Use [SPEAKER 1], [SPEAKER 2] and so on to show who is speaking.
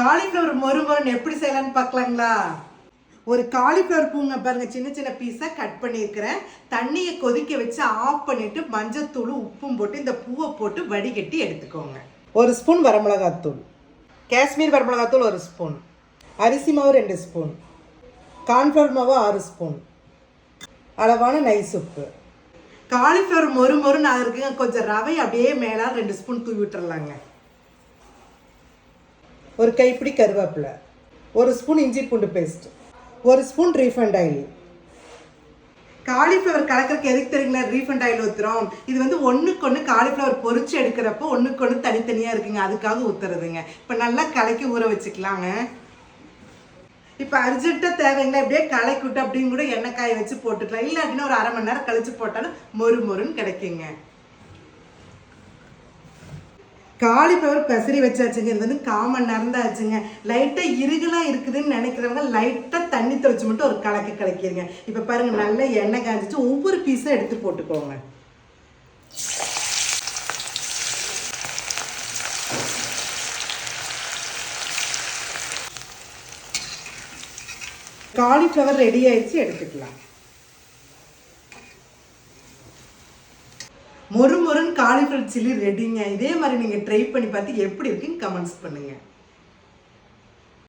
[SPEAKER 1] Cauliflower மொறுமொறுன்னு எப்படி செய்யலாம்னு பார்க்கலாங்களா? ஒரு காலிஃப்ளவர் பூங்க பாருங்க, சின்ன சின்ன பீஸாக கட் பண்ணியிருக்கிறேன். தண்ணியை கொதிக்க வச்சு ஆஃப் பண்ணிட்டு மஞ்சத்தூள் உப்பும் போட்டு இந்த பூவை போட்டு வடிகட்டி எடுத்துக்கோங்க. ஒரு ஸ்பூன் வரமிளகாத்தூள், காஷ்மீர் வரமிளகாத்தூள் 1 ஸ்பூன், அரிசி மாவு 2 ஸ்பூன், கார்ன்ஃப்ளவர் மாவு 6 ஸ்பூன், அளவான நைஸ் உப்பு. காலிஃப்ளவர் மொறுமொறுன்னு இருக்குங்க. கொஞ்சம் ரவை அப்படியே மேலே 2 ஸ்பூன் தூவி விட்டுறலாங்க. ஒரு கைப்பிடி கருவேப்பிலை, 1 ஸ்பூன் இஞ்சி பூண்டு paste, 1 spoon refined oil. Cauliflower கலக்கிறதுக்கு எதுக்கு தெரியுங்களா ரீஃபண்ட் ஆயில் ஊற்றுறோம்? இது வந்து ஒன்றுக்கு ஒன்று காலிஃப்ளவர் பொரிச்சு எடுக்கிறப்போ ஒன்றுக்கு ஒன்று தனித்தனியாக இருக்குங்க, அதுக்காக ஊற்றுறதுங்க. இப்போ நல்லா கலக்கி ஊற வச்சுக்கலாங்க. இப்போ அர்ஜென்ட்டாக தேவைங்களா இப்படியே கலக்கி விட்டு அப்படின்னு கூட எண்ணெய் காய வச்சு போட்டுக்கலாம். இல்லை அப்படின்னா ஒரு அரை மணி நேரம் கழிச்சு போட்டாலும் மொறுன்னு கிடைக்குங்க. காலிஃப்ளவர் பெசரி வச்சாச்சுங்க. இது வந்து 1/4 மணி நேரம் தான் ஆச்சுங்க. லைட்டாக இருகலாம் இருக்குதுன்னு நினைக்கிறவங்க லைட்டாக தண்ணி தெளிச்சு மட்டும் ஒரு கலக்கிடுங்க. இப்போ பாருங்கள், நல்லா எண்ணெய் காய்ச்சிச்சு. ஒவ்வொரு பீஸாக எடுத்து போட்டுக்கோங்க. காலிஃப்ளவர் ரெடி ஆயிடுச்சு, எடுத்துக்கலாம். மொறுன்னு காலிஃப்ளவர் சில்லி ரெடிங்க. இதே மாதிரி நீங்கள் ட்ரை பண்ணி பார்த்து எப்படி இருக்குன்னு கமெண்ட்ஸ் பண்ணுங்கள்.